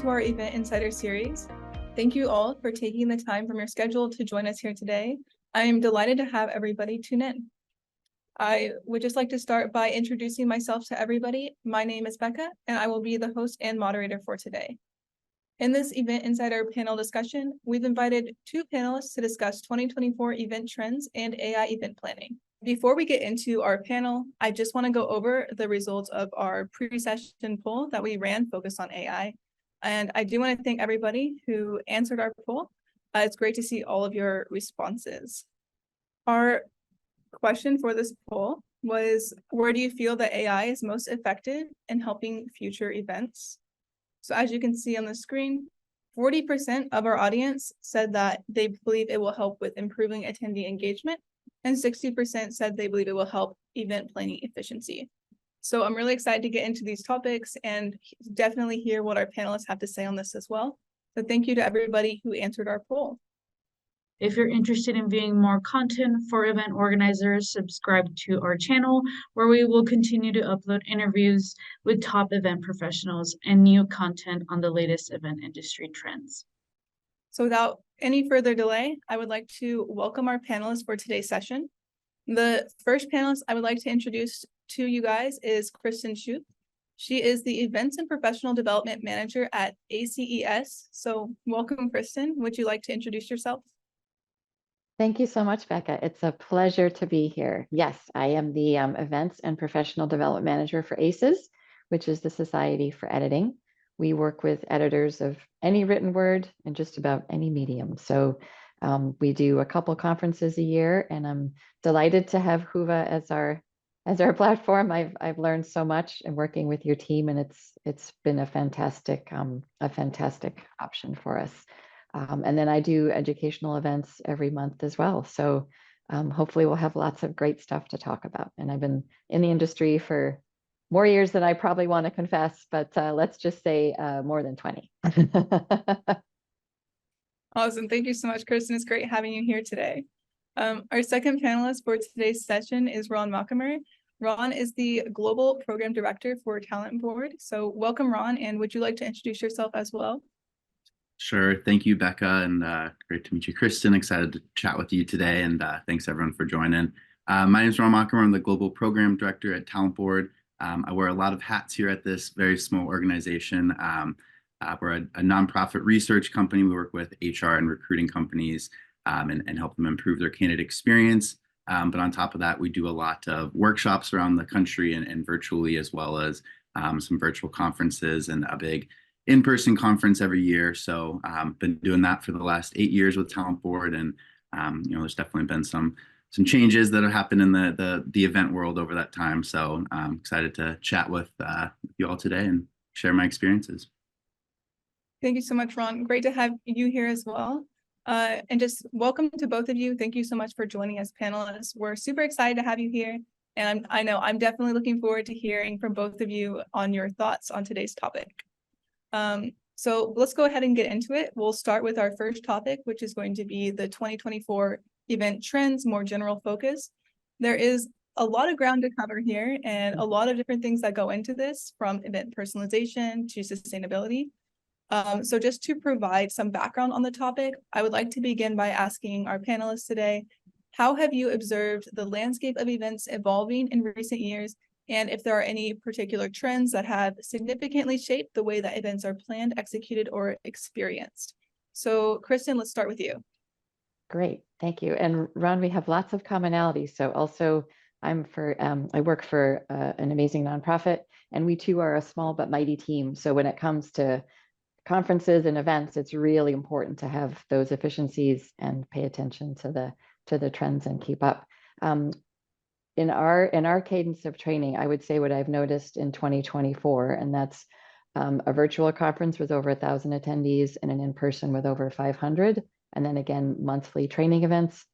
to our Event Insider series. Thank you all for taking the time from your schedule to join us here today. I am delighted to have everybody tune in. I would just like to start by introducing myself to everybody. My name is Becca, and I will be the host and moderator for today. In this Event Insider panel discussion, we've invited two panelists to discuss 2024 event trends and AI event planning. Before we get into our panel, I just want to go over the results of our pre-session poll that we ran focused on AI. And I do want to thank everybody who answered our poll. It's great to see all of your responses. Our question for this poll was, where do you feel that AI is most effective in helping future events? So as you can see on the screen, 40% of our audience said that they believe it will help with improving attendee engagement, and 60% said they believe it will help event planning efficiency. So I'm really excited to get into these topics and definitely hear what our panelists have to say on this as well. So thank you to everybody who answered our poll. If you're interested in viewing more content for event organizers, subscribe to our channel, where we will continue to upload interviews with top event professionals and new content on the latest event industry trends. So without any further delay, I would like to welcome our panelists for today's session. The first panelist I would like to introduce to you guys is Kristin Shoop. She is the Events and Professional Development Manager at ACES. So welcome, Kristin. Would you like to introduce yourself? Thank you so much, Becca. It's a pleasure to be here. Yes, I am the Events and Professional Development Manager for ACES, which is the Society for Editing. We work with editors of any written word and just about any medium. So we do a couple conferences a year, and I'm delighted to have Whova as our platform. I've learned so much in working with your team, and it's been a fantastic option for us. And then I do educational events every month as well. So hopefully we'll have lots of great stuff to talk about. And I've been in the industry for more years than I probably want to confess, but let's just say more than 20. Awesome. Thank you so much, Kristin. It's great having you here today. Our second panelist for today's session is Ron Machamer. Ron is the Global Program Director for Talent Board. So welcome, Ron, and would you like to introduce yourself as well? Sure. Thank you, Becca, and great to meet you, Kristin. Excited to chat with you today, and thanks everyone for joining. My name is Ron Machamer. I'm the Global Program Director at Talent Board. I wear a lot of hats here at this very small organization. We're a nonprofit research company. We work with HR and recruiting companies and help them improve their candidate experience. But on top of that, we do a lot of workshops around the country and virtually, as well as some virtual conferences and a big in-person conference every year. So been doing that for the last 8 years with Talent Board, and there's definitely been some changes that have happened in the event world over that time. So I'm excited to chat with you all today and share my experiences. Thank you so much, Ron. Great to have you here as well. And just welcome to both of you. Thank you so much for joining as panelists. We're super excited to have you here. And I know I'm definitely looking forward to hearing from both of you on your thoughts on today's topic. So let's go ahead and get into it. We'll start with our first topic, which is going to be the 2024 event trends, more general focus. There is a lot of ground to cover here and a lot of different things that go into this, from event personalization to sustainability. So just to provide some background on the topic, I would like to begin by asking our panelists today, how have you observed the landscape of events evolving in recent years? And if there are any particular trends that have significantly shaped the way that events are planned, executed, or experienced. So Kristin, let's start with you. Great, thank you. And Ron, we have lots of commonalities. So also I work for an amazing nonprofit, and we too are a small but mighty team. So when it comes to conferences and events, it's really important to have those efficiencies and pay attention to the trends and keep up. In our cadence of training, I would say what I've noticed in 2024, and that's a virtual conference with over 1,000 attendees and an in-person with over 500, and then again, monthly training events.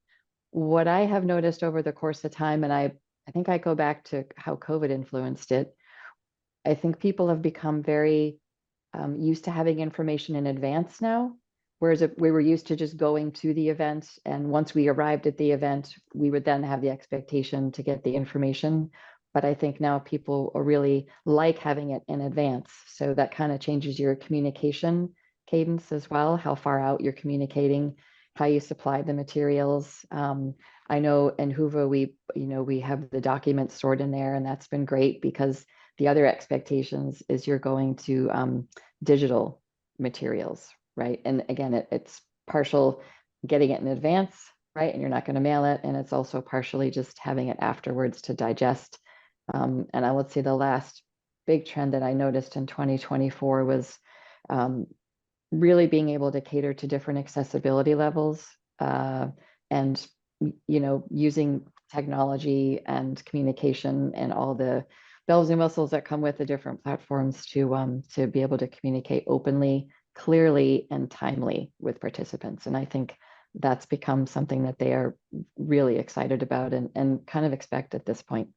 What I have noticed over the course of time, and I think I go back to how COVID influenced it, I think people have become very used to having information in advance now. Whereas if we were used to just going to the event, and once we arrived at the event, we would then have the expectation to get the information. but I think now people really like having it in advance. So that kind of changes your communication cadence as well, how far out you're communicating, how you supply the materials. I know in Whova, we have the documents stored in there, and that's been great because the other expectations is you're going to digital materials, right? And again, it's partial getting it in advance, right? And you're not going to mail it. And it's also partially just having it afterwards to digest. And I would say the last big trend that I noticed in 2024 was really being able to cater to different accessibility levels, and using technology and communication and all the bells and whistles that come with the different platforms to be able to communicate openly, clearly, and timely with participants. And I think that's become something that they are really excited about and kind of expect at this point.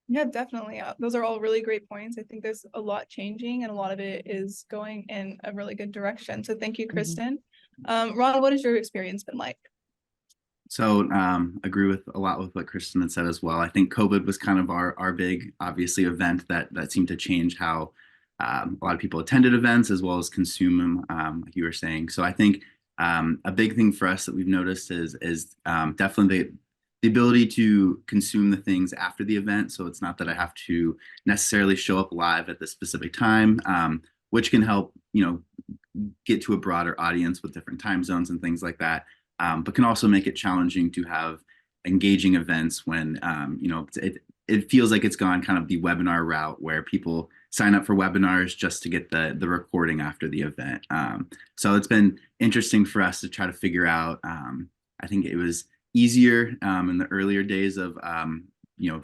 Yeah, definitely. Those are all really great points. I think there's a lot changing and a lot of it is going in a really good direction. So thank you, Kristin. Ron, what has your experience been like? So agree with a lot with what Kristin had said as well. I think COVID was kind of our big, obviously, event that seemed to change how a lot of people attended events as well as consume them, like you were saying. So I think a big thing for us that we've noticed is definitely the ability to consume the things after the event. So it's not that I have to necessarily show up live at the specific time, which can help, get to a broader audience with different time zones and things like that. But can also make it challenging to have engaging events when, it feels like it's gone kind of the webinar route where people sign up for webinars just to get the recording after the event. So it's been interesting for us to try to figure out, I think it was easier in the earlier days of,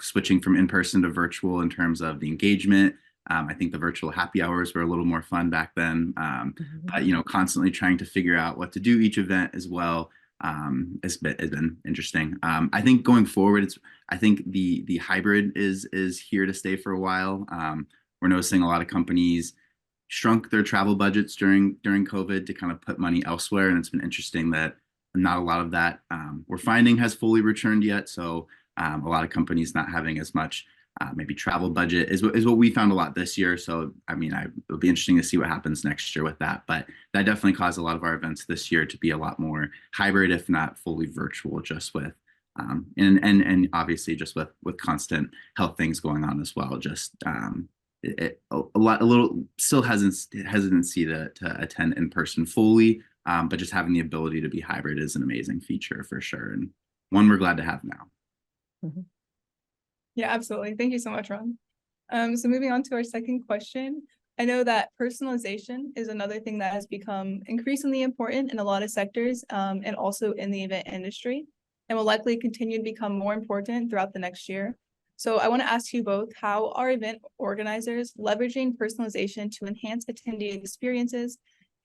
switching from in-person to virtual in terms of the engagement. I think the virtual happy hours were a little more fun back then, but, constantly trying to figure out what to do each event as well. Has been interesting. I think going forward, I think the hybrid is here to stay for a while. We're noticing a lot of companies shrunk their travel budgets during COVID to kind of put money elsewhere, and it's been interesting that not a lot of that we're finding has fully returned yet. So a lot of companies not having as much maybe travel budget is what we found a lot this year. So, I mean, it'll be interesting to see what happens next year with that. But that definitely caused a lot of our events this year to be a lot more hybrid, if not fully virtual, just with and obviously just with constant health things going on as well. Just a little still hesitancy to attend in person fully, but just having the ability to be hybrid is an amazing feature for sure, and one we're glad to have now. Mm-hmm. Yeah, absolutely. Thank you so much, Ron. So moving on to our second question. I know that personalization is another thing that has become increasingly important in a lot of sectors, and also in the event industry, and will likely continue to become more important throughout the next year. So I want to ask you both, how are event organizers leveraging personalization to enhance attendee experiences?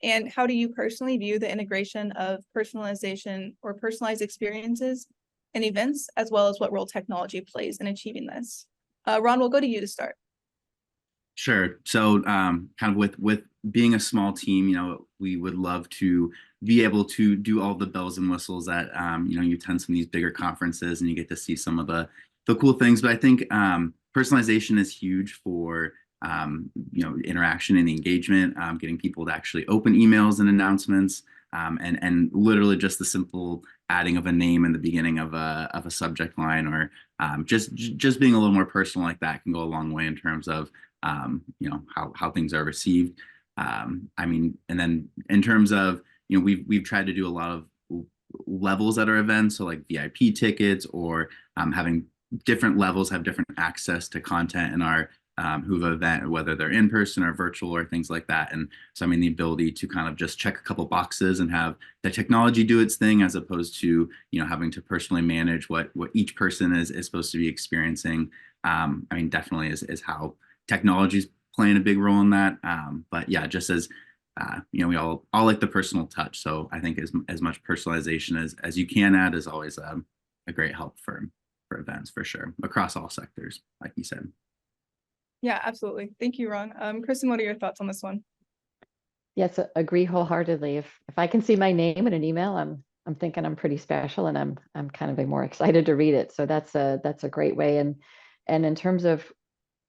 And how do you personally view the integration of personalization or personalized experiences and events, as well as what role technology plays in achieving this? Ron, we'll go to you to start. Sure. So kind of with being a small team, we would love to be able to do all the bells and whistles that, you attend some of these bigger conferences and you get to see some of the cool things. But I think personalization is huge for, interaction and engagement, getting people to actually open emails and announcements. And literally just the simple adding of a name in the beginning of a subject line, or just being a little more personal like that can go a long way in terms of how things are received. I mean, and then in terms of we've tried to do a lot of levels at our events, so like VIP tickets, or having different levels have different access to content in our Whova event, whether they're in person or virtual or things like that. And so, I mean, the ability to kind of just check a couple boxes and have the technology do its thing, as opposed to, having to personally manage what each person is supposed to be experiencing. I mean, definitely is how technology is playing a big role in that. But yeah, just as, we all like the personal touch. So I think as much personalization as you can add is always a great help for events, for sure, across all sectors, like you said. Yeah, absolutely. Thank you, Ron. Kristin, what are your thoughts on this one? Yes, agree wholeheartedly. If I can see my name in an email, I'm thinking I'm pretty special, and I'm kind of more excited to read it. So that's a great way. And And in terms of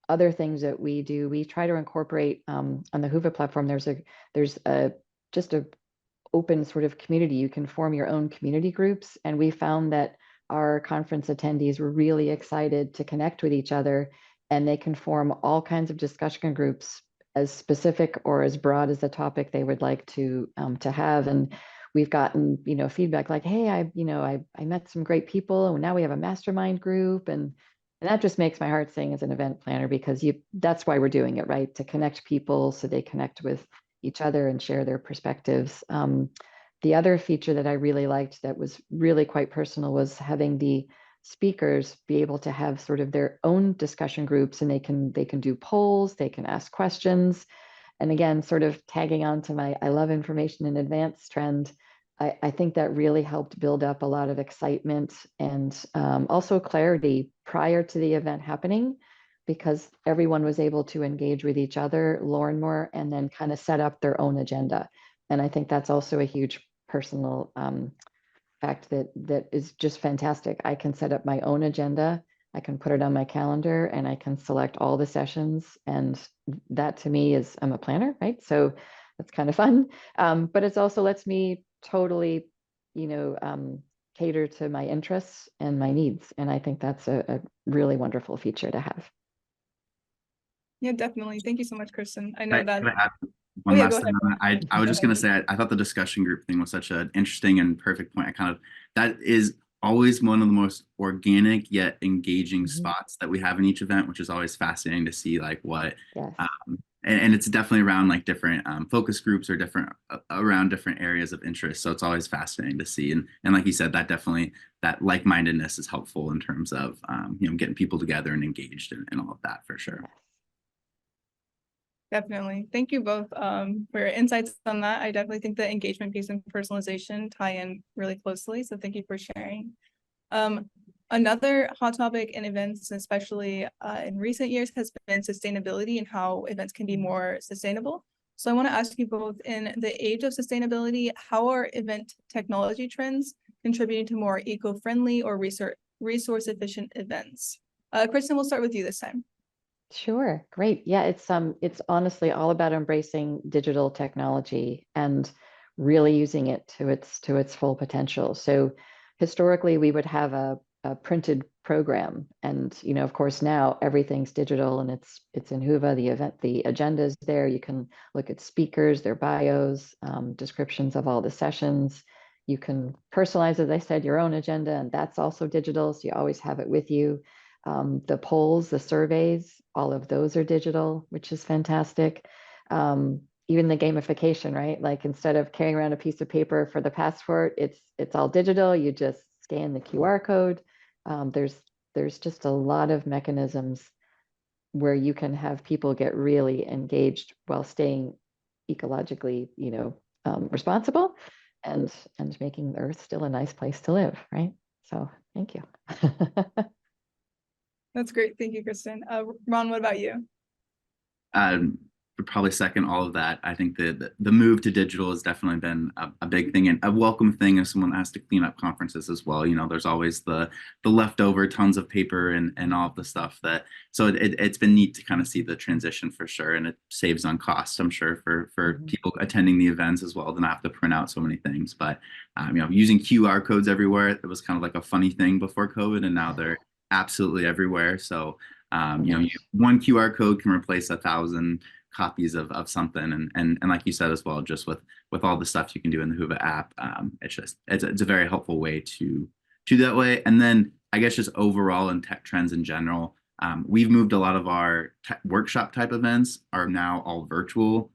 other things that we do, we try to incorporate on the Whova platform. There's just a open sort of community. You can form your own community groups, and we found that our conference attendees were really excited to connect with each other, and they can form all kinds of discussion groups as specific or as broad as the topic they would like to have. And we've gotten, feedback like, hey, I met some great people, and now we have a mastermind group. And that just makes my heart sing as an event planner, because that's why we're doing it, right? To connect people so they connect with each other and share their perspectives. The other feature that I really liked that was really quite personal was having the speakers be able to have sort of their own discussion groups, and they can do polls, they can ask questions. And again, sort of tagging on to my I love information in advance trend, I think that really helped build up a lot of excitement and also clarity prior to the event happening, because everyone was able to engage with each other, learn more, and then kind of set up their own agenda. And I think that's also a huge personal fact that is just fantastic. I can set up my own agenda, I can put it on my calendar, and I can select all the sessions. And that to me is, I'm a planner, right? So that's kind of fun. But it also lets me totally, cater to my interests and my needs. And I think that's a really wonderful feature to have. Yeah, definitely. Thank you so much, Kristin. I know Can that. I add one yeah, last go thing ahead. on that? I was just going to say, I thought the discussion group thing was such an interesting and perfect point. That is always one of the most organic yet engaging spots that we have in each event, which is always fascinating to see, like what, Yes. And it's definitely around like different focus groups or different around different areas of interest. So it's always fascinating to see. And like you said, that like-mindedness is helpful in terms of, getting people together and engaged and all of that for sure. Yes. Definitely. Thank you both for your insights on that. I definitely think the engagement piece and personalization tie in really closely. So thank you for sharing. Another hot topic in events, especially in recent years, has been sustainability and how events can be more sustainable. So I want to ask you both, in the age of sustainability, how are event technology trends contributing to more eco-friendly or resource-efficient events? Kristin, we'll start with you this time. Sure. Great. Yeah, it's honestly all about embracing digital technology and really using it to its full potential. So historically we would have a printed program, and of course now everything's digital, and it's in Whova. The agenda is there. You can look at speakers, their bios, descriptions of all the sessions. You can personalize, as I said, your own agenda, and that's also digital, so you always have it with you. The polls, the surveys, all of those are digital, which is fantastic. Even the gamification, right? Like instead of carrying around a piece of paper for the passport, it's all digital. You just scan the QR code. There's just a lot of mechanisms where you can have people get really engaged while staying ecologically, responsible and making the Earth still a nice place to live, right? So thank you. That's great. Thank you, Kristin. Ron, what about you? Would probably second all of that. I think the move to digital has definitely been a big thing and a welcome thing if someone has to clean up conferences as well. There's always the leftover tons of paper and all of the stuff so it's been neat to kind of see the transition for sure, and it saves on cost, I'm sure, for people attending the events as well, to not have to print out so many things. But using QR codes everywhere, it was kind of like a funny thing before COVID, and now they're absolutely everywhere. So one QR code can replace 1,000 copies of something, and like you said as well, just with all the stuff you can do in the Whova app, it's a very helpful way to do that way. And then I guess just overall in tech trends in general, we've moved a lot of our workshop type events are now all virtual,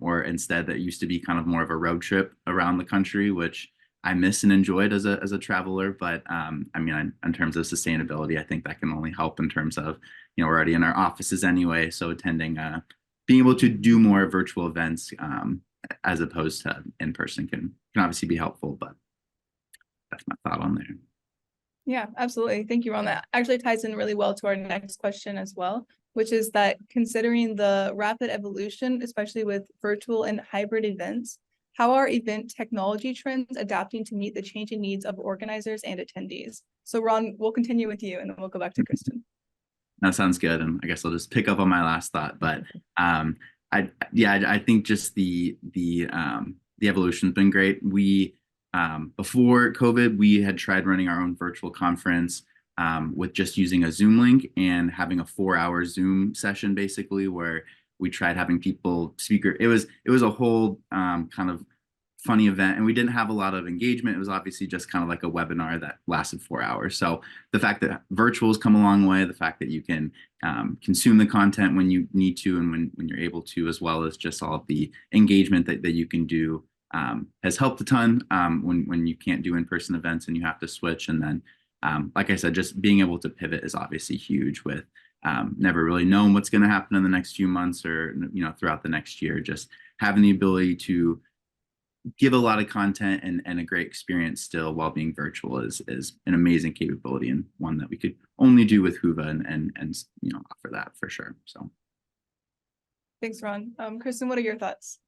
or instead that used to be kind of more of a road trip around the country, which I miss and enjoyed as a traveler. But in terms of sustainability, I think that can only help in terms of, we're already in our offices anyway, so attending being able to do more virtual events as opposed to in person can obviously be helpful. But that's my thought on there. Yeah, absolutely. Thank you, Ron. That actually ties in really well to our next question as well, which is that considering the rapid evolution, especially with virtual and hybrid events, how are event technology trends adapting to meet the changing needs of organizers and attendees? So Ron, we'll continue with you and then we'll go back to Kristin. that sounds good. And I guess I'll just pick up on my last thought. But I think just the evolution's been great. We before COVID, we had tried running our own virtual conference with just using a Zoom link and having a 4-hour Zoom session, basically, where we tried having people speaker. It was a whole kind of funny event, and we didn't have a lot of engagement. It was obviously just kind of like a webinar that lasted 4 hours. So the fact that virtual's come a long way, the fact that you can consume the content when you need to and when you're able to, as well as just all of the engagement that you can do, has helped a ton when you can't do in-person events and you have to switch. And then, like I said, just being able to pivot is obviously huge with never really knowing what's going to happen in the next few months or throughout the next year. Just having the ability to give a lot of content and a great experience still while being virtual is an amazing capability, and one that we could only do with Whova and offer that for sure. So Thanks, Ron. Kristin, what are your thoughts?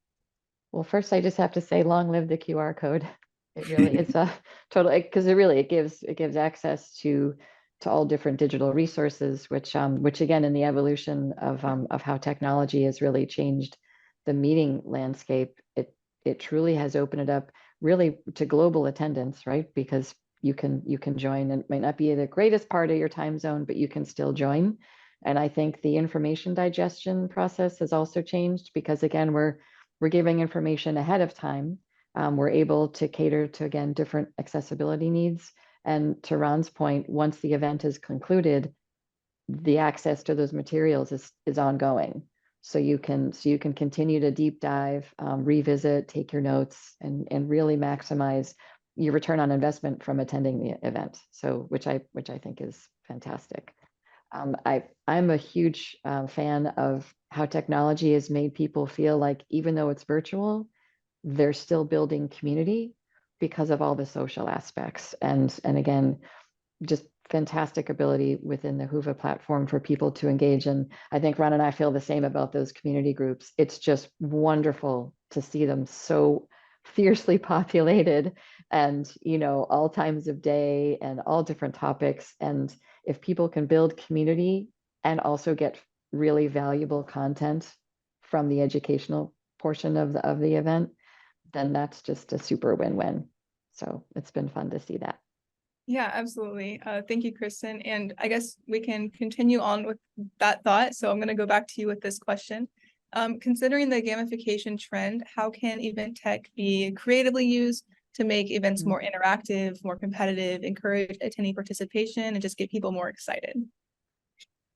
Well, first, I just have to say, long live the QR code. It really it's a total, because it gives access to all different digital resources, which again, in the evolution of how technology has really changed the meeting landscape, it truly has opened it up really to global attendance, right? Because you can join, and it might not be the greatest part of your time zone, but you can still join. And I think the information digestion process has also changed, because again, we're giving information ahead of time. We're able to cater to, again, different accessibility needs. And to Ron's point, once the event is concluded, the access to those materials is ongoing. So you can continue to deep dive, revisit, take your notes, and really maximize your return on investment from attending the event. So which I think is fantastic. I'm a huge fan of how technology has made people feel like, even though it's virtual, they're still building community because of all the social aspects. And again, just fantastic ability within the Whova platform for people to engage. And I think Ron and I feel the same about those community groups. It's just wonderful to see them so fiercely populated, and all times of day and all different topics. And if people can build community and also get really valuable content from the educational portion of the event, then that's just a super win-win. So it's been fun to see that. Yeah, absolutely. Thank you, Kristin. And I guess we can continue on with that thought. So I'm going to go back to you with this question. Considering the gamification trend, how can event tech be creatively used to make events more interactive, more competitive, encourage attendee participation, and just get people more excited?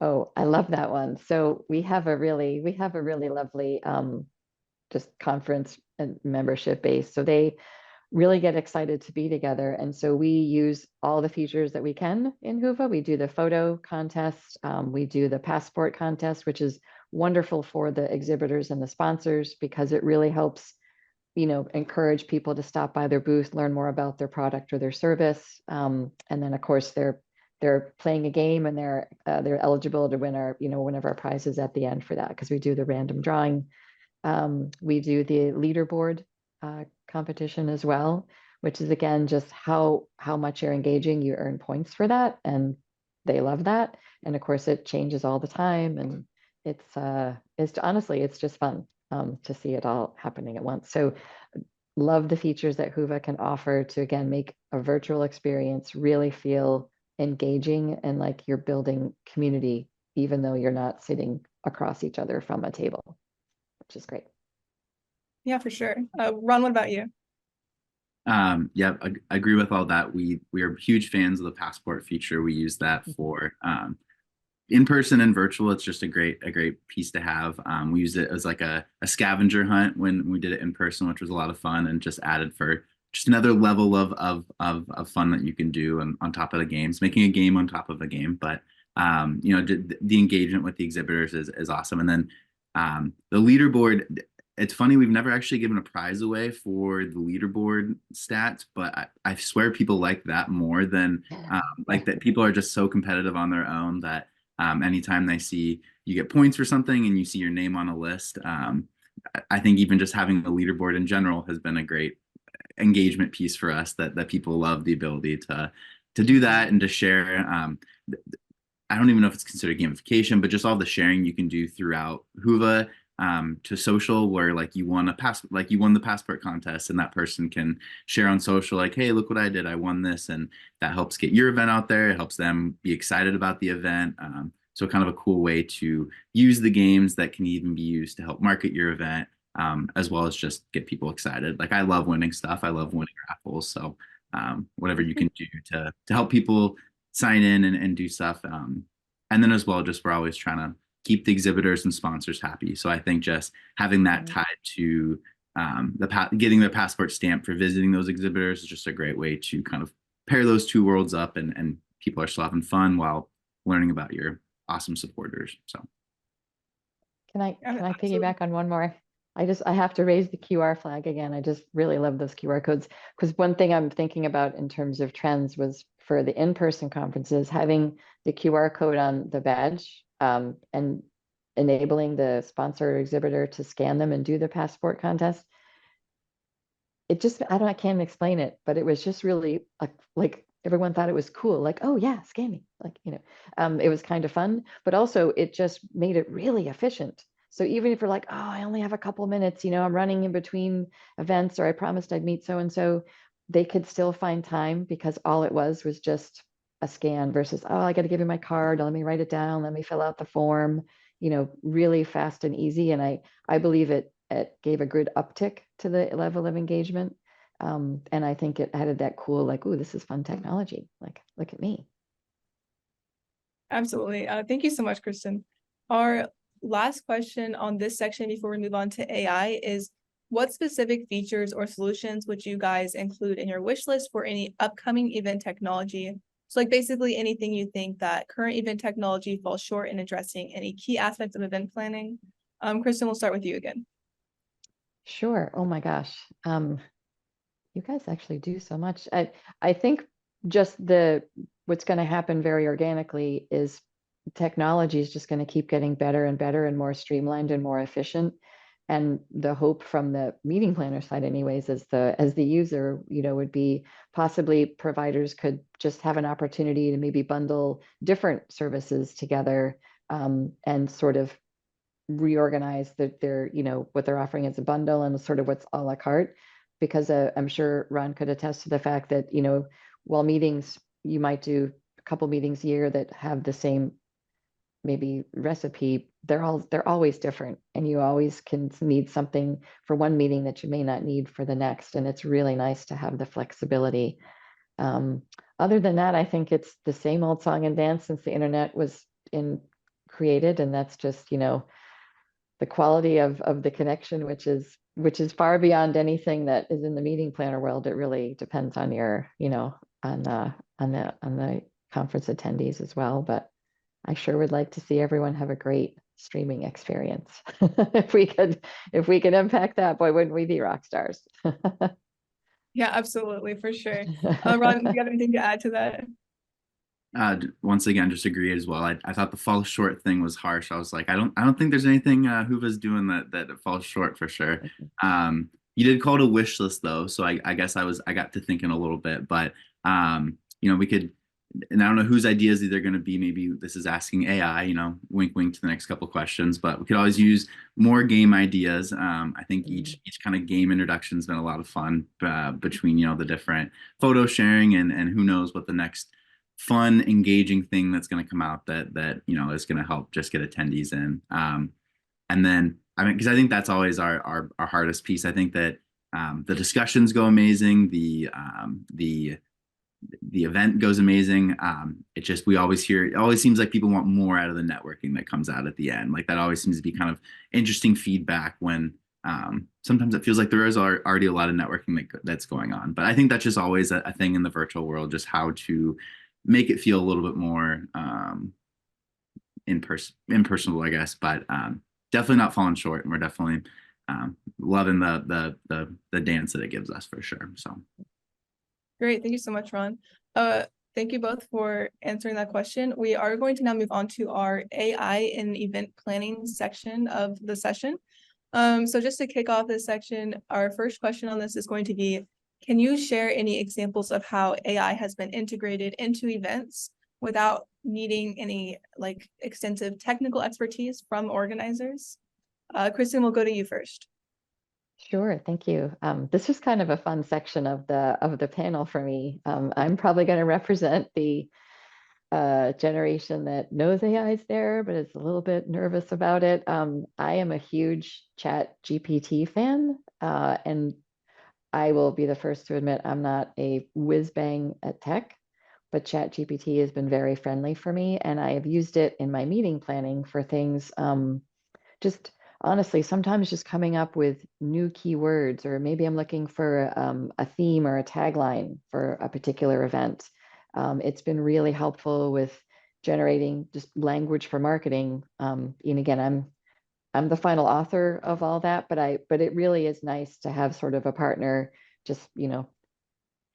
Oh, I love that one. So we have a really lovely just conference and membership base. So they really get excited to be together. And so we use all the features that we can in Whova. We do the photo contest. We do the passport contest, which is wonderful for the exhibitors and the sponsors, because it really helps, encourage people to stop by their booth, learn more about their product or their service. And then of course they're playing a game, and they're eligible to win one of our prizes at the end for that, because we do the random drawing. We do the leaderboard competition as well, which is again just how much you're engaging, you earn points for that, and they love that. And of course it changes all the time, and it's honestly, it's just fun to see it all happening at once. So love the features that Whova can offer to, again, make a virtual experience really feel engaging and like you're building community, even though you're not sitting across each other from a table, which is great. Yeah, for sure. Ron, what about you? Yeah, I agree with all that. We are huge fans of the passport feature. We use that for in person and virtual. It's just a great piece to have. We used it as like a scavenger hunt when we did it in person, which was a lot of fun, and just added for just another level of fun that you can do on top of the games, making a game on top of a game. But the engagement with the exhibitors is awesome. And then the leaderboard. It's funny, we've never actually given a prize away for the leaderboard stats, but I swear people like that more than like that. People are just so competitive on their own that anytime they see you get points for something and you see your name on a list, I think even just having the leaderboard in general has been a great engagement piece for us, that people love the ability to do that and to share. I don't even know if it's considered gamification, but just all the sharing you can do throughout Whova to social, where like you won the passport contest, and that person can share on social like, hey, look what I did, I won this, and that helps get your event out there. It helps them be excited about the event. So kind of a cool way to use the games that can even be used to help market your event, as well as just get people excited. Like I love winning stuff. I love winning raffles. So whatever you can do to help people sign in and do stuff. And then as well, just we're always trying to keep the exhibitors and sponsors happy. So I think just having that tied to getting their passport stamp for visiting those exhibitors is just a great way to kind of pair those two worlds up, and people are still having fun while learning about your awesome supporters. So Can I absolutely. piggyback on one more? I have to raise the QR flag again. I just really love those QR codes, because one thing I'm thinking about in terms of trends was for the in-person conferences, having the QR code on the badge, and enabling the sponsor or exhibitor to scan them and do the passport contest. It just, I can't explain it, but it was just really like everyone thought it was cool. Like, oh yeah, scan me. Like, it was kind of fun, but also it just made it really efficient. So even if you're like, oh, I only have a couple minutes, I'm running in between events, or I promised I'd meet so-and-so, they could still find time, because all it was just a scan versus, oh, I got to give you my card. Let me write it down. Let me fill out the form, really fast and easy. And I believe it gave a good uptick to the level of engagement. And I think it added that cool, like, ooh, this is fun technology. Like, look at me. Absolutely. Thank you so much, Kristin. Our last question on this section before we move on to AI is, what specific features or solutions would you guys include in your wish list for any upcoming event technology? So like basically anything you think that current event technology falls short in addressing any key aspects of event planning. Kristin, we'll start with you again. Sure. Oh my gosh. You guys actually do so much. I think just what's going to happen very organically is technology is just going to keep getting better and better and more streamlined and more efficient. And the hope from the meeting planner side anyways, as the user, would be possibly providers could just have an opportunity to maybe bundle different services together, and sort of reorganize their what they're offering as a bundle and sort of what's a la carte. Because I'm sure Ron could attest to the fact that, while meetings, you might do a couple meetings a year that have the same maybe recipe, they're always different, and you always can need something for one meeting that you may not need for the next. And it's really nice to have the flexibility. Other than that, I think it's the same old song and dance since the internet was created, and that's just, the quality of the connection, which is far beyond anything that is in the meeting planner world. It really depends on your, on the conference attendees as well. But I sure would like to see everyone have a great streaming experience. If we could impact that, boy, wouldn't we be rock stars? Yeah, absolutely, for sure. Ron, do you have anything to add to that? Once again, just agree as well. I thought the fall short thing was harsh. I was like, I don't think there's anything Whova's doing that falls short for sure. You did call it a wish list though, so I guess I got to thinking a little bit, but we could, and I don't know whose ideas they're going to be. Maybe this is asking AI, wink wink to the next couple questions, but we could always use more game ideas. I think each kind of game introduction has been a lot of fun, between the different photo sharing and who knows what the next fun, engaging thing that's going to come out that is going to help just get attendees in. And then because I think that's always our hardest piece. I think that the discussions go amazing, the event goes amazing. It just, we always hear, it always seems like people want more out of the networking that comes out at the end. Like that always seems to be kind of interesting feedback when sometimes it feels like there is already a lot of networking that's going on. But I think that's just always a thing in the virtual world, just how to make it feel a little bit more impersonal, I guess. But definitely not falling short, and we're definitely loving the dance that it gives us for sure. So Great, thank you so much, Ron. Thank you both for answering that question. We are going to now move on to our AI in event planning section of the session. So just to kick off this section, our first question on this is going to be, can you share any examples of how AI has been integrated into events without needing any like extensive technical expertise from organizers. Kristin, we'll go to you first. Sure, thank you. This was kind of a fun section of the panel for me. I'm probably going to represent the generation that knows AI is there, but is a little bit nervous about it. I am a huge Chat GPT fan, and I will be the first to admit I'm not a whiz bang at tech, but Chat GPT has been very friendly for me, and I have used it in my meeting planning for things. Just honestly, sometimes just coming up with new keywords, or maybe I'm looking for a theme or a tagline for a particular event. It's been really helpful with generating just language for marketing. And again, I'm the final author of all that, but it really is nice to have sort of a partner just,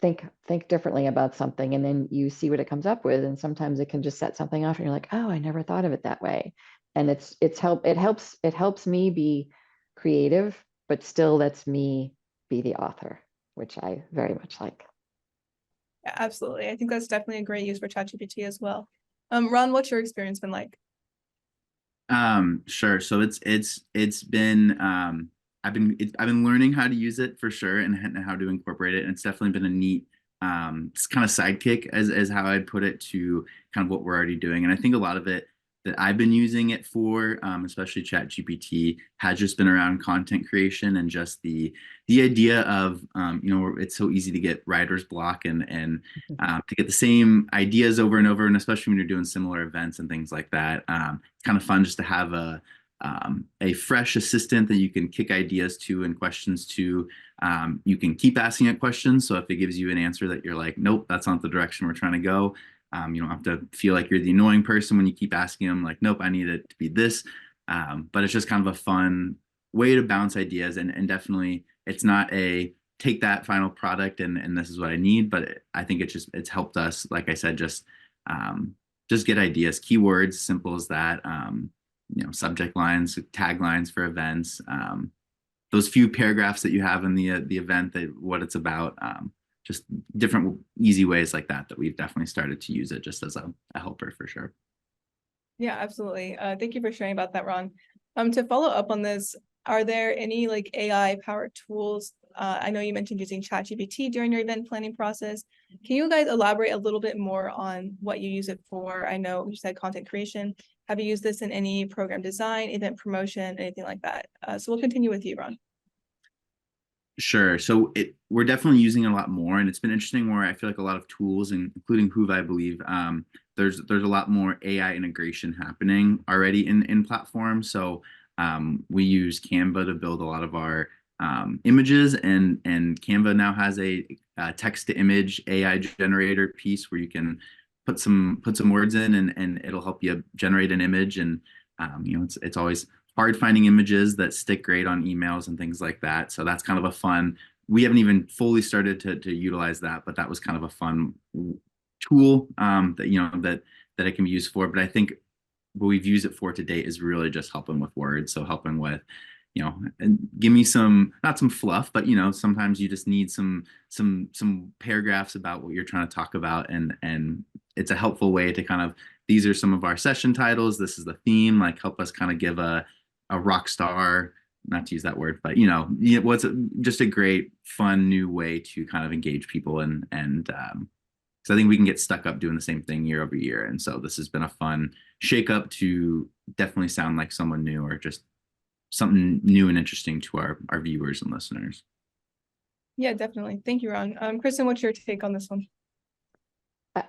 think differently about something, and then you see what it comes up with. And sometimes it can just set something off and you're like, oh, I never thought of it that way. And it helps me be creative, but still lets me be the author, which I very much like. Yeah, absolutely. I think that's definitely a great use for ChatGPT as well. Ron, what's your experience been like? Sure. So it's been I've been learning how to use it for sure, and how to incorporate it. And it's definitely been a neat it's kind of sidekick as how I'd put it to kind of what we're already doing. And I think a lot of it that I've been using it for, especially ChatGPT, has just been around content creation, and just the idea of it's so easy to get writer's block, and to get the same ideas over and over, and especially when you're doing similar events and things like that. It's kind of fun just to have a fresh assistant that you can kick ideas to and questions to. You can keep asking it questions, so if it gives you an answer that you're like, nope, that's not the direction we're trying to go, you don't have to feel like you're the annoying person when you keep asking them, like, nope, I need it to be this. But it's just kind of a fun way to bounce ideas, and definitely it's not a take that final product and this is what I need, but I think it's helped us, like I said, just get ideas, keywords, simple as that. Subject lines, taglines for events, those few paragraphs that you have in the event, that what it's about. Just different easy ways like that we've definitely started to use it just as a helper for sure. Yeah, absolutely. Thank you for sharing about that, Ron. To follow up on this, are there any like AI powered tools? I know you mentioned using ChatGPT during your event planning process. Can you guys elaborate a little bit more on what you use it for? I know you said content creation. Have you used this in any program design, event promotion, anything like that? So we'll continue with you, Ron. Sure. So we're definitely using it a lot more, and it's been interesting where I feel like a lot of tools, including Whova, I believe, there's a lot more AI integration happening already in platforms. So we use Canva to build a lot of our images, and Canva now has a text to image AI generator piece where you can put some words in, and it'll help you generate an image. And it's always hard finding images that stick great on emails and things like that. So that's kind of a fun, we haven't even fully started to utilize that, but that was kind of a fun tool that it can be used for. But I think what we've used it for to date is really just helping with words. So helping with, and give me not some fluff, but sometimes you just need some paragraphs about what you're trying to talk about. And it's a helpful way to kind of, these are some of our session titles, this is the theme, like help us kind of give a rock star, not to use that word, but what's just a great fun new way to kind of engage people. And so I think we can get stuck up doing the same thing year over year. And so this has been a fun shake up to definitely sound like someone new, or just something new and interesting to our viewers and listeners. Yeah, definitely. Thank you, Ron. Kristin, what's your take on this one?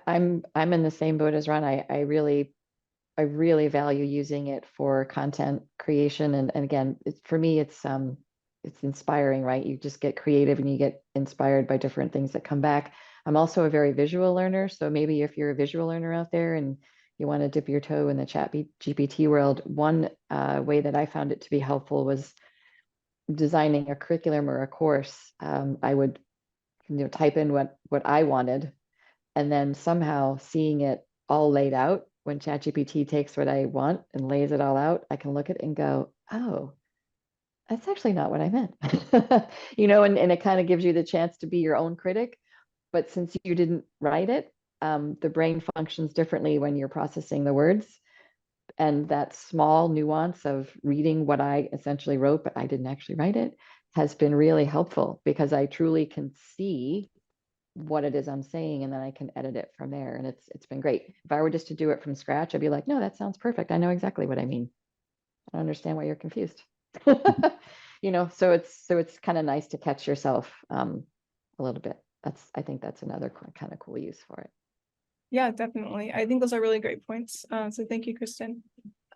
I'm in the same boat as Ron. I really value using it for content creation. And again, for me, it's inspiring, right? You just get creative and you get inspired by different things that come back. I'm also a very visual learner. So maybe if you're a visual learner out there and you want to dip your toe in the Chat GPT world, one way that I found it to be helpful was designing a curriculum or a course. I would type in what I wanted, and then somehow seeing it all laid out. When ChatGPT takes what I want and lays it all out, I can look at it and go, oh, that's actually not what I meant. And it kind of gives you the chance to be your own critic. But since you didn't write it, the brain functions differently when you're processing the words. And that small nuance of reading what I essentially wrote, but I didn't actually write it, has been really helpful because I truly can see what it is I'm saying, and then I can edit it from there. And it's been great. If I were just to do it from scratch, I'd be like, no, that sounds perfect. I know exactly what I mean. I don't understand why you're confused. So it's kind of nice to catch yourself a little bit. I think that's another kind of cool use for it. Yeah, definitely. I think those are really great points. So thank you, Kristin.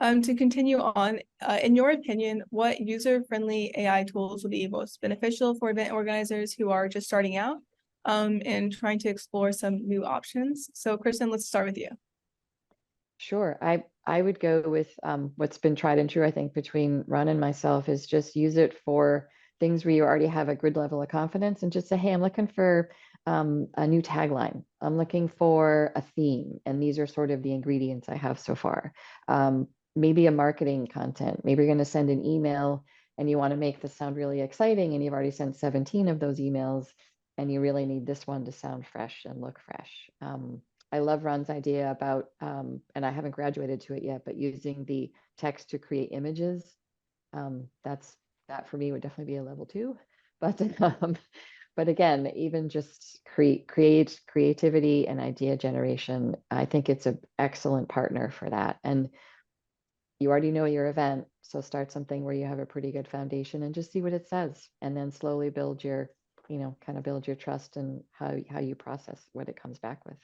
To continue on, in your opinion, what user-friendly AI tools will be most beneficial for event organizers who are just starting out and trying to explore some new options? So Kristin, let's start with you. Sure. I would go with what's been tried and true, I think, between Ron and myself is just use it for things where you already have a good level of confidence and just say, hey, I'm looking for a new tagline. I'm looking for a theme. And these are sort of the ingredients I have so far. Maybe a marketing content. Maybe you're going to send an email and you want to make this sound really exciting and you've already sent 17 of those emails and you really need this one to sound fresh and look fresh. I love Ron's idea about, and I haven't graduated to it yet, but using the text to create images. That for me would definitely be a level 2. But again, even just creativity and idea generation, I think it's an excellent partner for that. And you already know your event, so start something where you have a pretty good foundation and just see what it says, and then slowly build your, kind of build your trust and how you process what it comes back with.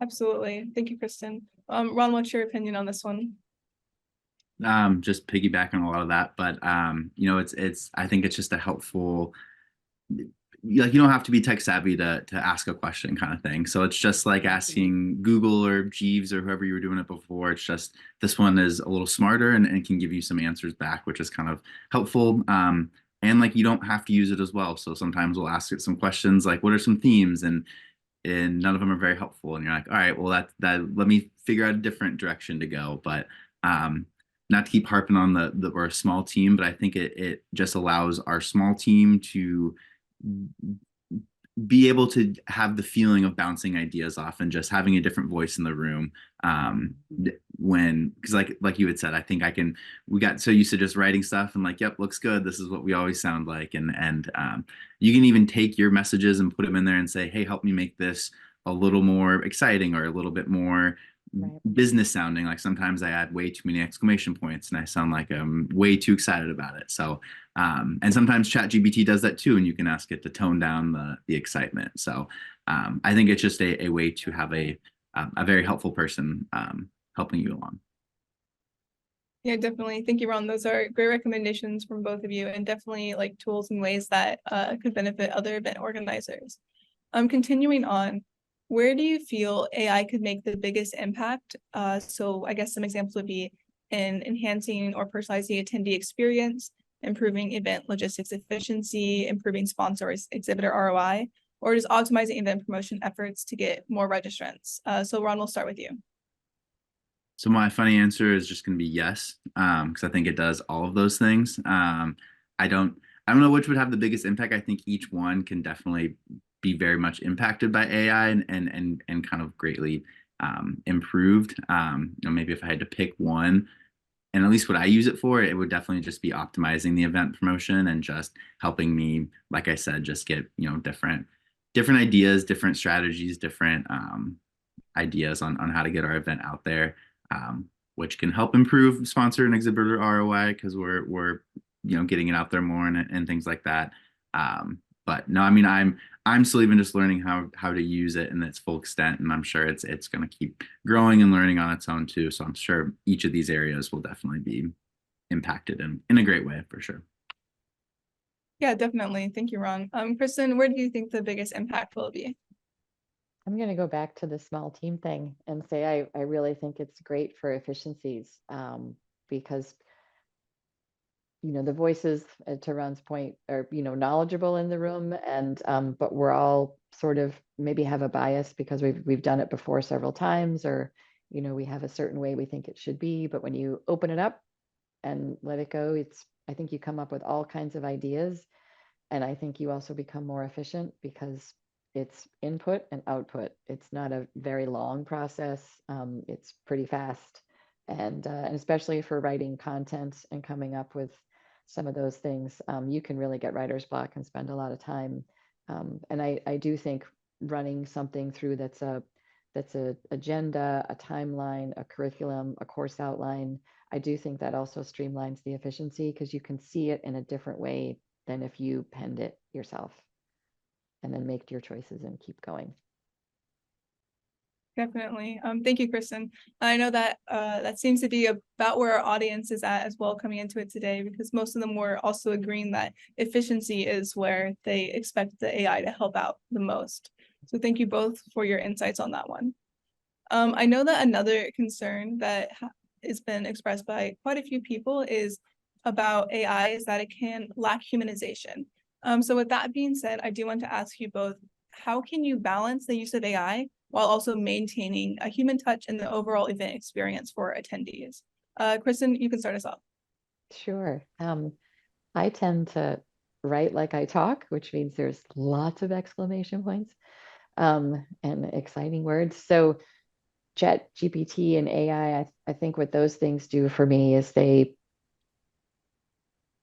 Absolutely. Thank you, Kristin. Ron, what's your opinion on this one? Just piggybacking on a lot of that, but it's I think it's just a helpful, you don't have to be tech savvy to ask a question kind of thing. So it's just like asking Google or Jeeves or whoever you were doing it before. It's just this one is a little smarter and can give you some answers back, which is kind of helpful. And like you don't have to use it as well. So sometimes we'll ask it some questions like, what are some themes? And none of them are very helpful. And you're like, all right, well that let me figure out a different direction to go. But not to keep harping on the we're a small team, but I think it just allows our small team to be able to have the feeling of bouncing ideas off and just having a different voice in the room. Because like you had said, I think we got so used to just writing stuff and like, yep, looks good. This is what we always sound like. And you can even take your messages and put them in there and say, hey, help me make this a little more exciting or a little bit more business sounding. Like sometimes I add way too many exclamation points and I sound like I'm way too excited about it. So and sometimes ChatGPT does that too, and you can ask it to tone down the excitement. So I think it's just a way to have a very helpful person helping you along. Yeah, definitely. Thank you, Ron. Those are great recommendations from both of you, and definitely like tools and ways that could benefit other event organizers. Continuing on, where do you feel AI could make the biggest impact? So I guess some examples would be in enhancing or personalizing attendee experience, improving event logistics efficiency, improving sponsor or exhibitor ROI, or just optimizing event promotion efforts to get more registrants. So Ron, we'll start with you. So my funny answer is just going to be yes, because I think it does all of those things. I don't know which would have the biggest impact. I think each one can definitely be very much impacted by AI and kind of greatly improved. Maybe if I had to pick one, and at least what I use it for, it would definitely just be optimizing the event promotion and just helping me, like I said, just get different ideas, different strategies, different ideas on how to get our event out there, which can help improve sponsor and exhibitor ROI because we're getting it out there more and things like that. But no, I mean I'm still even just learning how to use it in its full extent, and I'm sure it's going to keep growing and learning on its own too. So I'm sure each of these areas will definitely be impacted in a great way for sure. Yeah, definitely. Thank you, Ron. Kristin, where do you think the biggest impact will be? I'm going to go back to the small team thing and say I really think it's great for efficiencies because the voices, to Ron's point, are knowledgeable in the room, and but we're all sort of maybe have a bias because we've done it before several times, or we have a certain way we think it should be. But when you open it up and let it go, I think you come up with all kinds of ideas, and I think you also become more efficient because it's input and output. It's not a very long process. It's pretty fast. And especially for writing content and coming up with some of those things, you can really get writer's block and spend a lot of time. And I do think running something through that's a agenda, a timeline, a curriculum, a course outline, I do think that also streamlines the efficiency because you can see it in a different way than if you penned it yourself and then make your choices and keep going. Definitely. Thank you, Kristin. I know that that seems to be about where our audience is at as well coming into it today, because most of them were also agreeing that efficiency is where they expect the AI to help out the most. So thank you both for your insights on that one. I know that another concern that has been expressed by quite a few people is about AI is that it can lack humanization. So with that being said, I do want to ask you both, how can you balance the use of AI while also maintaining a human touch in the overall event experience for attendees? Kristin, you can start us off. Sure. I tend to write like I talk, which means there's lots of exclamation points and exciting words. So ChatGPT and AI, I think what those things do for me is they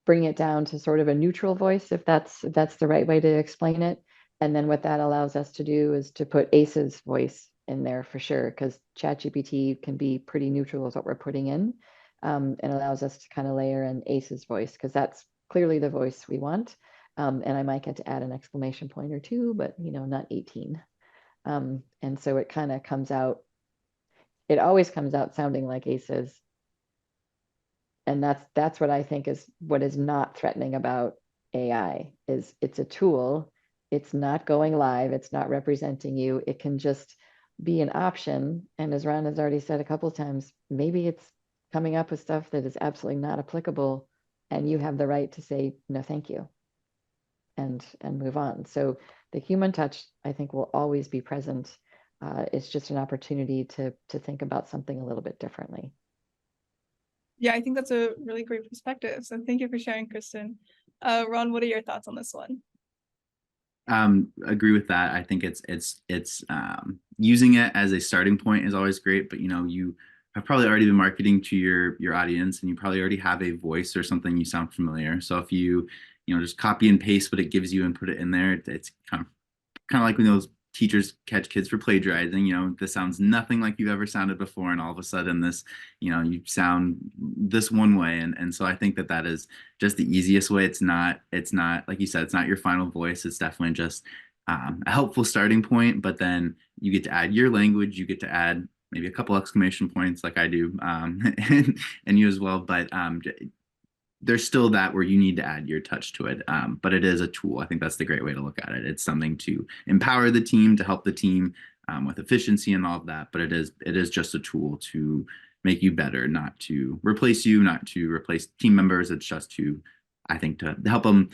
bring it down to sort of a neutral voice, if that's the right way to explain it. And then what that allows us to do is to put ACE's voice in there for sure, because ChatGPT can be pretty neutral with what we're putting in, and allows us to kind of layer in ACE's voice, because that's clearly the voice we want. And I might get to add an exclamation point or two, but not 18. And so it kind of comes out, it always comes out sounding like ACE's. And that's what I think is what is not threatening about AI is it's a tool. It's not going live. It's not representing you. It can just be an option. And as Ron has already said a couple of times, maybe it's coming up with stuff that is absolutely not applicable. And you have the right to say, no, thank you. And move on. So the human touch, I think, will always be present. It's just an opportunity to think about something a little bit differently. Yeah, I think that's a really great perspective. So thank you for sharing, Kristin. Ron, what are your thoughts on this one? Agree with that. I think it's using it as a starting point is always great, but you have probably already been marketing to your audience, and you probably already have a voice or something you sound familiar. So if you just copy and paste what it gives you and put it in there, it's kind of like when those teachers catch kids for plagiarizing. This sounds nothing like you've ever sounded before, and all of a sudden this you sound this one way, and so I think that is just the easiest way. It's not like you said, it's not your final voice. It's definitely just a helpful starting point, but then you get to add your language, you get to add maybe a couple exclamation points like I do, and you as well, but there's still that where you need to add your touch to it. But it is a tool. I think that's the great way to look at it. It's something to empower the team, to help the team with efficiency and all of that. But it is just a tool to make you better, not to replace you, not to replace team members. It's just to, I think, to help them,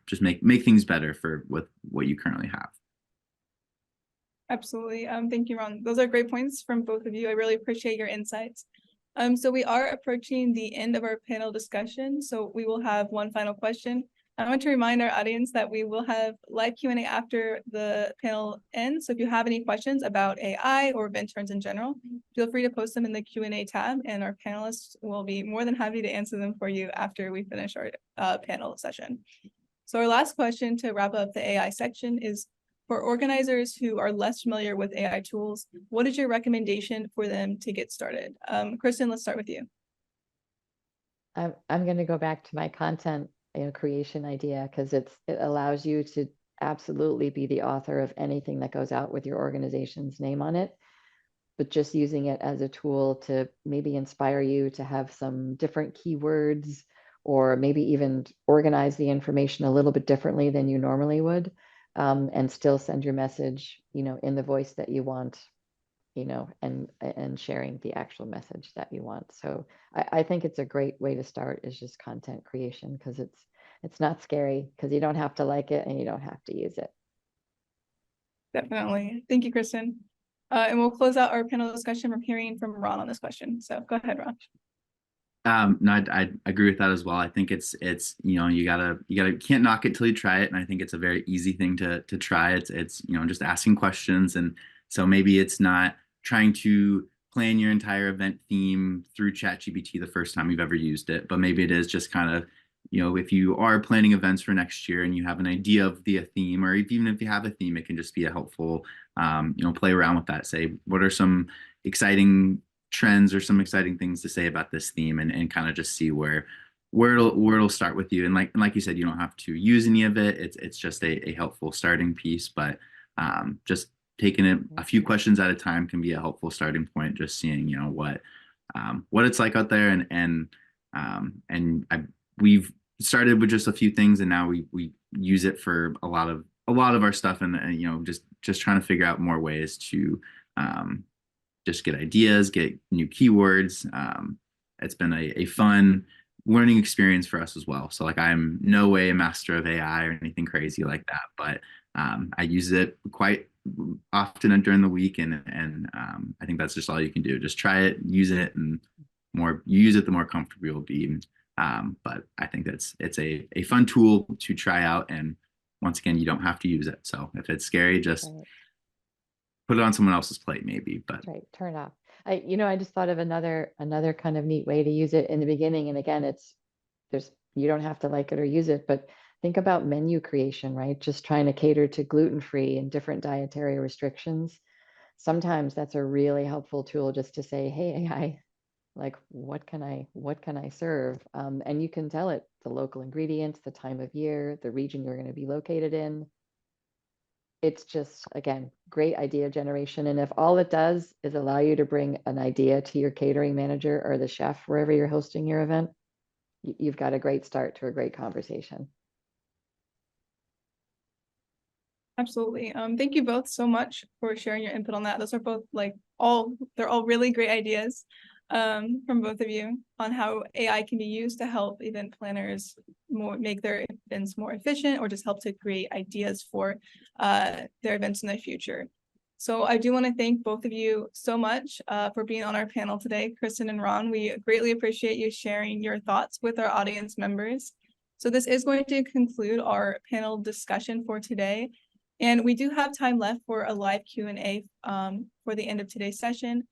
just make things better with what you currently have. Absolutely. Thank you, Ron. Those are great points from both of you. I really appreciate your insights. So we are approaching the end of our panel discussion, so we will have one final question. I want to remind our audience that we will have live Q&A after the panel ends. So if you have any questions about AI or event trends in general, feel free to post them in the Q&A tab, and our panelists will be more than happy to answer them for you after we finish our panel session. So our last question to wrap up the AI section is, for organizers who are less familiar with AI tools, what is your recommendation for them to get started? Kristin, let's start with you. I'm going to go back to my content creation idea, because it allows you to absolutely be the author of anything that goes out with your organization's name on it, but just using it as a tool to maybe inspire you to have some different keywords, or maybe even organize the information a little bit differently than you normally would. And still send your message, in the voice that you want, and sharing the actual message that you want. So I think it's a great way to start, is just content creation, because it's not scary, because you don't have to like it and you don't have to use it. Definitely. Thank you, Kristin. And we'll close out our panel discussion from hearing from Ron on this question. So go ahead, Ron. No, I agree with that as well. I think you can't knock it till you try it. And I think it's a very easy thing to try. It's just asking questions. And so maybe it's not trying to plan your entire event theme through ChatGPT the first time you've ever used it, but maybe it is just kind of, if you are planning events for next year and you have an idea of the theme, or even if you have a theme, it can just be a helpful, play around with that. Say, what are some exciting trends or some exciting things to say about this theme, and kind of just see where it'll start with you. And like you said, you don't have to use any of it. It's just a helpful starting piece, but just taking it a few questions at a time can be a helpful starting point. Just seeing what it's like out there, we've started with just a few things, and now we use it for a lot of our stuff, and just trying to figure out more ways to just get ideas, get new keywords. It's been a fun learning experience for us as well. So I'm no way a master of AI or anything crazy like that, but I use it quite often during the week, and I think that's just all you can do. Just try it, use it, and more you use it, the more comfortable you'll be. But I think it's a fun tool to try out, and once again, you don't have to use it. So if it's scary, just put it on someone else's plate, maybe. But turn off. I just thought of another kind of neat way to use it in the beginning. And again, you don't have to like it or use it, but think about menu creation, right? Just trying to cater to gluten-free and different dietary restrictions. Sometimes that's a really helpful tool, just to say, hey, AI, what can I serve? And you can tell it the local ingredients, the time of year, the region you're going to be located in. It's just, again, great idea generation. And if all it does is allow you to bring an idea to your catering manager or the chef, wherever you're hosting your event, you've got a great start to a great conversation. Absolutely. Thank you both so much for sharing your input on that. Those are both they're all really great ideas from both of you on how AI can be used to help event planners make their events more efficient, or just help to create ideas for their events in the future. So I do want to thank both of you so much for being on our panel today, Kristin and Ron. We greatly appreciate you sharing your thoughts with our audience members. So this is going to conclude our panel discussion for today. And we do have time left for a live Q&A for the end of today's session.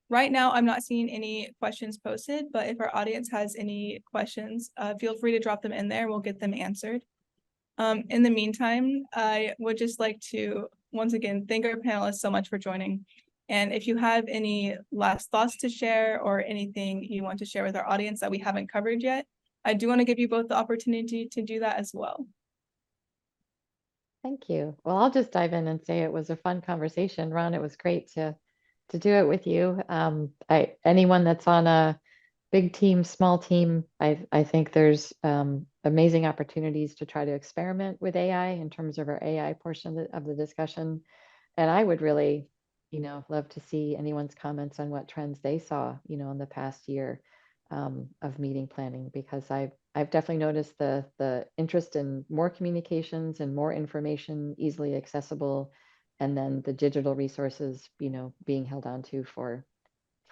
Right now, I'm not seeing any questions posted, but if our audience has any questions, feel free to drop them in there. We'll get them answered. In the meantime, I would just like to, once again, thank our panelists so much for joining. And if you have any last thoughts to share, or anything you want to share with our audience that we haven't covered yet, I do want to give you both the opportunity to do that as well. Thank you. Well, I'll just dive in and say it was a fun conversation. Ron, it was great to do it with you. Anyone that's on a big team, small team, I think there's amazing opportunities to try to experiment with AI in terms of our AI portion of the discussion. And I would really, love to see anyone's comments on what trends they saw, in the past year of meeting planning, because I've definitely noticed the interest in more communications and more information easily accessible, and then the digital resources, being held on to for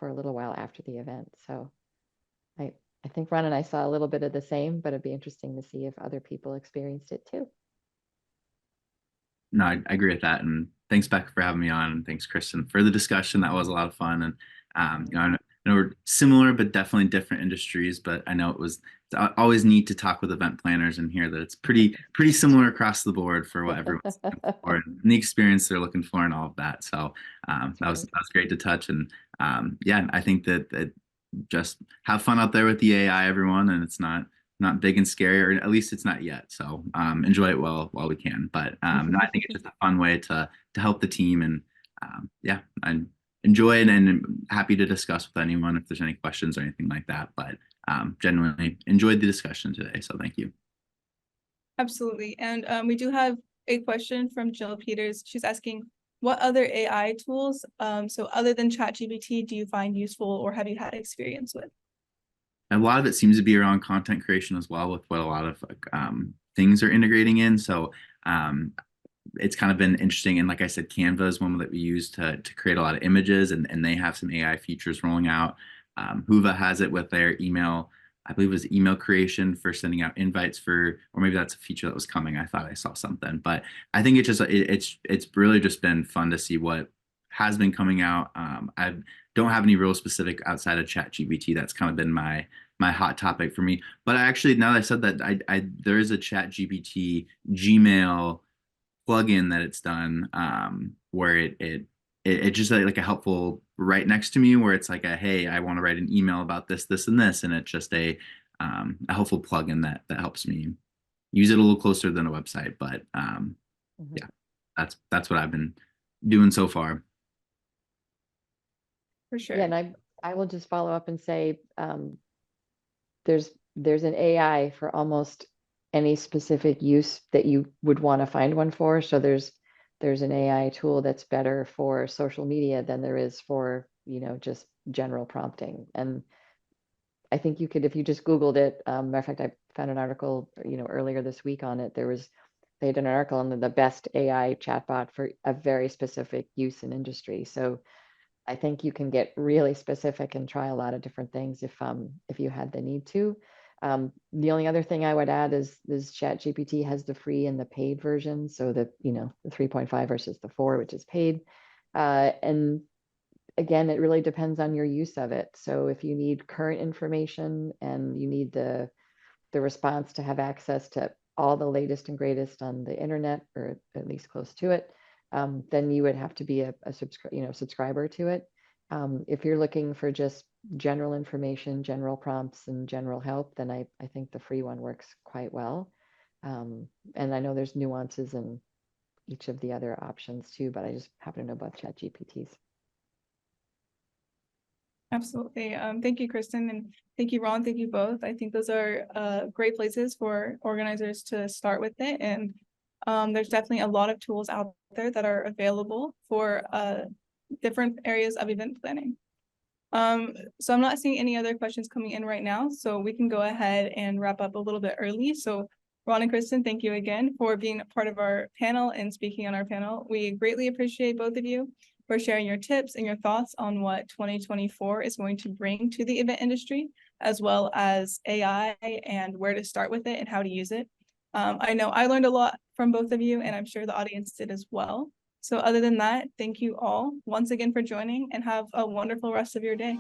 a little while after the event. So I think Ron and I saw a little bit of the same, but it'd be interesting to see if other people experienced it too. No, I agree with that. And thanks, Becca, for having me on. And thanks, Kristin, for the discussion. That was a lot of fun. And, I know we're similar, but definitely different industries. But I know it's always neat to talk with event planners and hear that it's pretty similar across the board for what everyone's looking for, and the experience they're looking for, and all of that. So that was great to touch. And yeah, I think that just have fun out there with the AI, everyone. And it's not big and scary, or at least it's not yet. So enjoy it while we can. But I think it's just a fun way to help the team. And yeah, I enjoy it, and happy to discuss with anyone if there's any questions or anything like that. But genuinely enjoyed the discussion today. So thank you. Absolutely. And we do have a question from Jill Peters. She's asking, what other AI tools, so other than ChatGPT, do you find useful or have you had experience with? A lot of it seems to be around content creation as well, with what a lot of things are integrating in. So it's kind of been interesting. And like I said, Canva is one that we use to create a lot of images, and they have some AI features rolling out. Whova has it with their email. I believe it was email creation for sending out invites for, or maybe that's a feature that was coming. I thought I saw something, but I think it's really just been fun to see what has been coming out. I don't have any real specific outside of ChatGPT. That's kind of been my hot topic for me. But I actually, now that I said that, there is a ChatGPT Gmail plugin that it's done, where it just like a helpful right next to me, where it's like hey, I want to write an email about this, this, and this, and it's just a helpful plugin that helps me use it a little closer than a website. But yeah, that's what I've been doing so far. For sure. Yeah, and I will just follow up and say, there's an AI for almost any specific use that you would want to find one for. So there's an AI tool that's better for social media than there is for, just general prompting. And I think you could, if you just Googled it, matter of fact, I found an article, earlier this week on it. They had an article on the best AI chatbot for a very specific use in industry. So I think you can get really specific and try a lot of different things if you had the need to. The only other thing I would add is ChatGPT has the free and the paid version. So the 3.5 versus the 4, which is paid. And again, it really depends on your use of it. So if you need current information and you need the response to have access to all the latest and greatest on the internet, or at least close to it, then you would have to be a subscriber to it. If you're looking for just general information, general prompts, and general help, then I think the free one works quite well. And I know there's nuances in each of the other options too, but I just happen to know about ChatGPT's. Absolutely. Thank you, Kristin, and thank you, Ron. Thank you both. I think those are great places for organizers to start with it. And there's definitely a lot of tools out there that are available for different areas of event planning. So I'm not seeing any other questions coming in right now, so we can go ahead and wrap up a little bit early. So Ron and Kristin, thank you again for being a part of our panel and speaking on our panel. We greatly appreciate both of you for sharing your tips and your thoughts on what 2024 is going to bring to the event industry, as well as AI and where to start with it and how to use it. I know I learned a lot from both of you, and I'm sure the audience did as well. So other than that, thank you all once again for joining, and have a wonderful rest of your day.